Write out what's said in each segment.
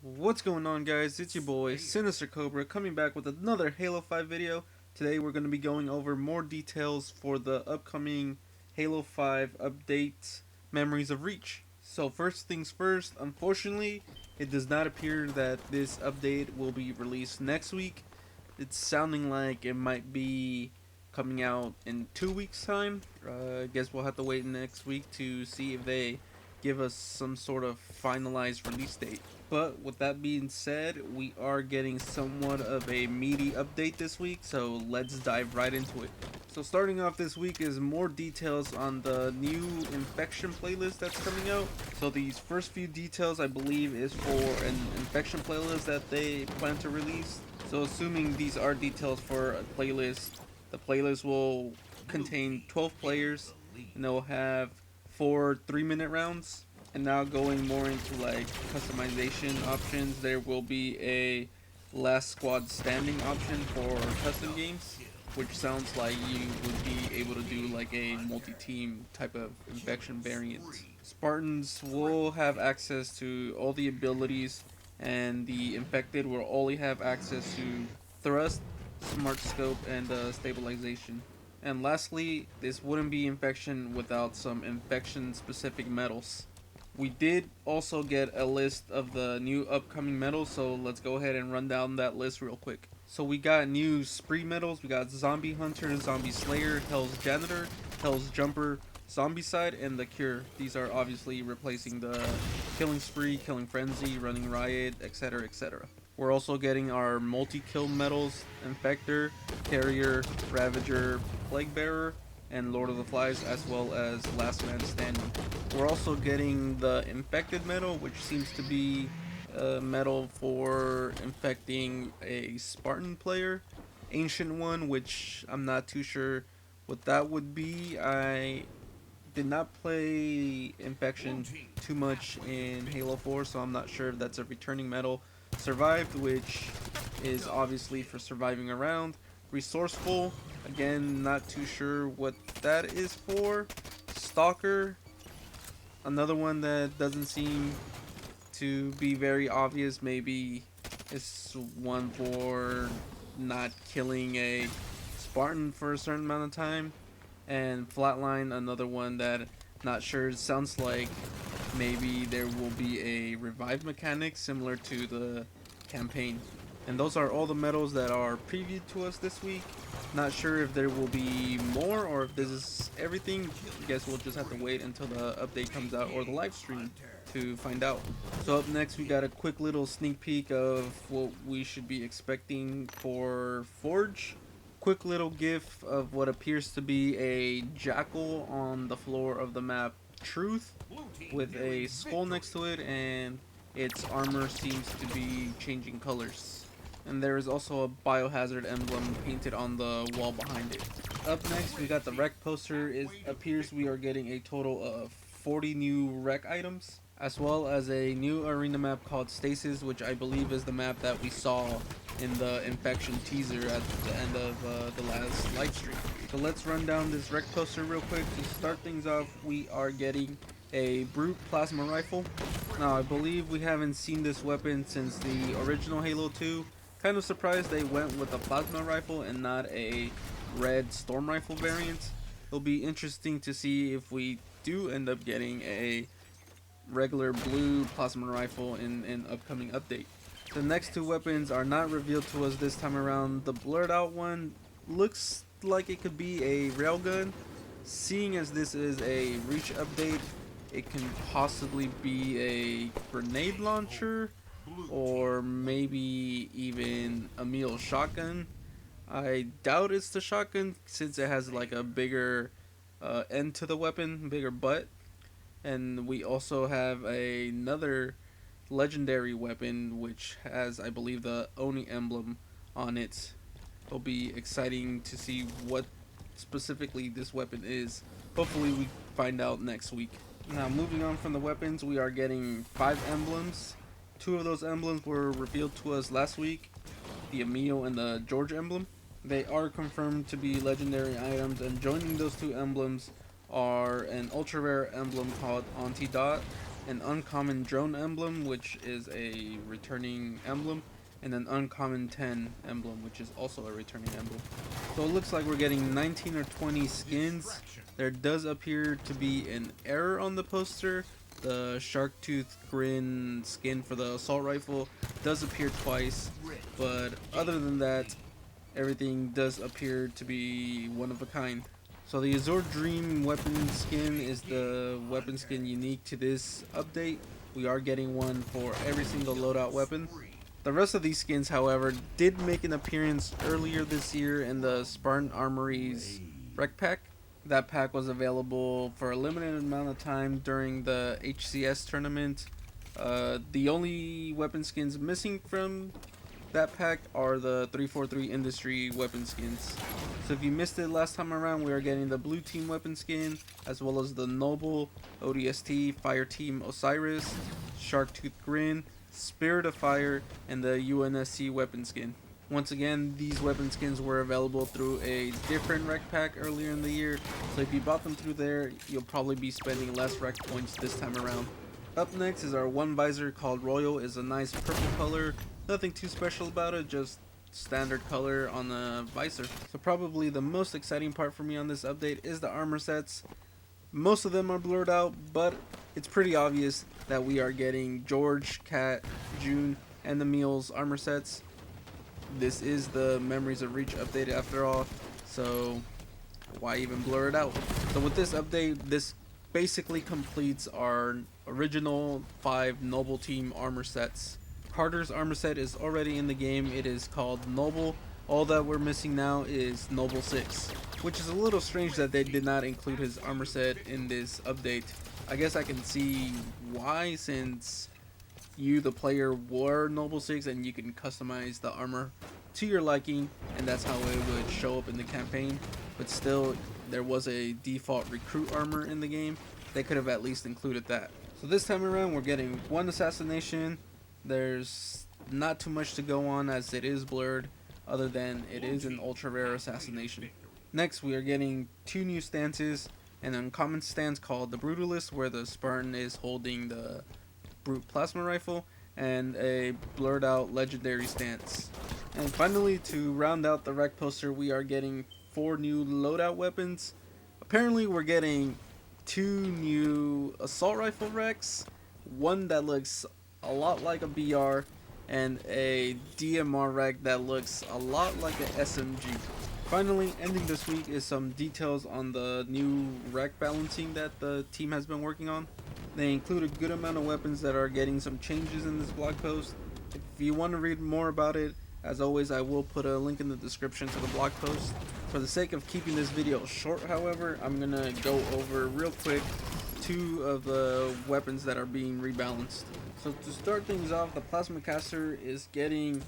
What's going on, guys? It's your boy Sinister Cobra coming back with another Halo 5 video. Today we're going to be going over more details for the upcoming Halo 5 update, Memories of Reach. So first things first, unfortunately it does not appear that this update will be released next week. It's sounding like it might be coming out in 2 weeks time. I guess we'll have to wait next week to see if they give us some sort of finalized release date. But with that being said, we are getting somewhat of a meaty update this week, so let's dive right into it. So starting off this week is more details on the new infection playlist that's coming out. So these first few details I believe is for an infection playlist that they plan to release. So assuming these are details for a playlist, the playlist will contain 12 players and they'll have 4 3-minute rounds. And now going more into like customization options, there will be a last squad standing option for custom games, which sounds like you would be able to do like a multi-team type of infection variant. Spartans will have access to all the abilities, and the infected will only have access to thrust, smart scope, and stabilization. And lastly, this wouldn't be infection without some infection specific medals. We did also get a list of the new upcoming medals, so let's go ahead and run down that list real quick. So we got new spree medals. We got Zombie Hunter, Zombie Slayer, Hell's Janitor, Hell's Jumper, Zombicide, and the Cure. These are obviously replacing the Killing Spree, Killing Frenzy, Running Riot, etc, etc. We're also getting our multi-kill medals, Infector, Carrier, Ravager, Plague Bearer, and Lord of the Flies, as well as Last Man Standing. We're also getting the Infected medal, which seems to be a medal for infecting a Spartan player. Ancient one, which I'm not too sure what that would be. I did not play Infection too much in Halo 4, so I'm not sure if that's a returning medal. Survived, which is obviously for surviving around. Resourceful, again, not too sure what that is for. Stalker, another one that doesn't seem to be very obvious. Maybe it's one for not killing a Spartan for a certain amount of time. And Flatline, another one that not sure. It sounds like maybe there will be a revive mechanic similar to the campaign. And those are all the medals that are previewed to us this week. Not sure if there will be more or if this is everything. I guess we'll just have to wait until the update comes out or the live stream to find out. So up next we got a quick little sneak peek of what we should be expecting for Forge. Quick little gif of what appears to be a jackal on the floor of the map Truth, with a skull next to it, and its armor seems to be changing colors. And there is also a biohazard emblem painted on the wall behind it. Up next we got the REQ poster. It appears we are getting a total of 40 new REQ items, as well as a new arena map called Stasis, which I believe is the map that we saw in the infection teaser at the end of the last live stream. So let's run down this REQ poster real quick. To start things off, we are getting a Brute Plasma Rifle. Now I believe we haven't seen this weapon since the original Halo 2. Kind of surprised they went with a Plasma Rifle and not a red Storm Rifle variant. It'll be interesting to see if we do end up getting a regular blue Plasma Rifle in an upcoming update. The next two weapons are not revealed to us this time around. The blurred out one looks like it could be a railgun. Seeing as this is a Reach update, it can possibly be a grenade launcher or maybe even a Meal shotgun. I doubt it's the shotgun since it has like a bigger end to the weapon, bigger butt. And we also have another legendary weapon which has, I believe, the Oni emblem on it. It'll be exciting to see what specifically this weapon is. Hopefully we find out next week. Now moving on from the weapons, we are getting 5 emblems. 2 of those emblems were revealed to us last week, the Emil and the George emblem. They are confirmed to be legendary items, and joining those 2 emblems are an ultra rare emblem called Antidot an uncommon drone emblem, which is a returning emblem, and an uncommon 10 emblem, which is also a returning emblem. So it looks like we're getting 19 or 20 skins. There does appear to be an error on the poster. The shark tooth grin skin for the assault rifle does appear twice, but other than that, everything does appear to be one of a kind. So the Azure Dream weapon skin is the weapon skin unique to this update. We are getting one for every single loadout weapon. The rest of these skins, however, did make an appearance earlier this year in the Spartan Armory's REQ pack. That pack was available for a limited amount of time during the HCS tournament. The only weapon skins missing from that pack are the 343 Industry weapon skins. So if you missed it last time around, we are getting the Blue Team weapon skin, as well as the Noble, ODST, Fire Team Osiris, Shark Tooth Grin, Spirit of Fire, and the UNSC weapon skin. Once again, these weapon skins were available through a different REQ pack earlier in the year, so if you bought them through there, you'll probably be spending less REQ points this time around. Up next is our one visor called Royal. It's a nice purple color, nothing too special about it, just standard color on the visor. So probably the most exciting part for me on this update is the armor sets. Most of them are blurred out, but it's pretty obvious that we are getting George, Kat, June, and the Meals armor sets. This is the Memories of Reach update after all, so why even blur it out? So with this update, this basically completes our original 5 Noble Team armor sets. Carter's armor set is already in the game. It is called Noble. All that we're missing now is Noble 6, which is a little strange that they did not include his armor set in this update. I guess I can see why, since you, the player, wore Noble 6 and you can customize the armor to your liking, and that's how it would show up in the campaign. But still, there was a default recruit armor in the game. They could have at least included that. So this time around, we're getting 1 assassination. There's not too much to go on as it is blurred, other than it is an ultra rare assassination. Next, we are getting 2 new stances, an uncommon stance called the Brutalist, where the Spartan is holding the Brute Plasma Rifle, and a blurred out legendary stance. And finally, to round out the REQ poster, we are getting 4 new loadout weapons. Apparently we're getting 2 new assault rifle REQs, one that looks a lot like a BR, and a DMR REQ that looks a lot like an SMG. Finally, ending this week is some details on the new REQ balancing that the team has been working on. They include a good amount of weapons that are getting some changes in this blog post. If you want to read more about it, as always, I will put a link in the description to the blog post. For the sake of keeping this video short, however, I'm going to go over real quick 2 of the weapons that are being rebalanced. So to start things off, the Plasma Caster is getting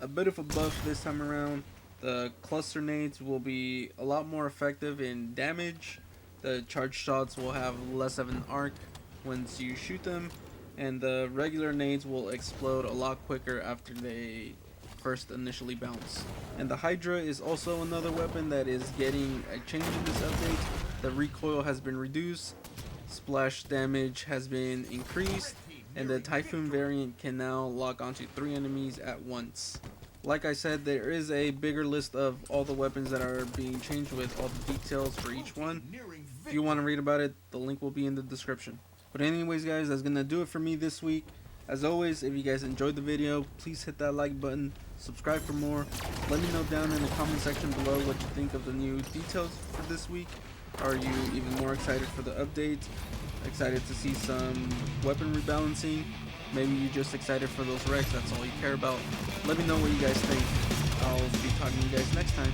a bit of a buff this time around. The cluster nades will be a lot more effective in damage. The charged shots will have less of an arc once you shoot them, and the regular nades will explode a lot quicker after they first initially bounce. And the Hydra is also another weapon that is getting a change in this update. The recoil has been reduced, splash damage has been increased, and the Typhoon variant can now lock onto 3 enemies at once. Like I said, there is a bigger list of all the weapons that are being changed with all the details for each one. If you want to read about it, the link will be in the description. But anyways guys, that's gonna do it for me this week. As always, if you guys enjoyed the video, please hit that like button, subscribe for more. Let me know down in the comment section below what you think of the new details for this week. Are you even more excited for the update? Excited to see some weapon rebalancing? Maybe you're just excited for those REQs, that's all you care about. Let me know what you guys think. I'll be talking to you guys next time.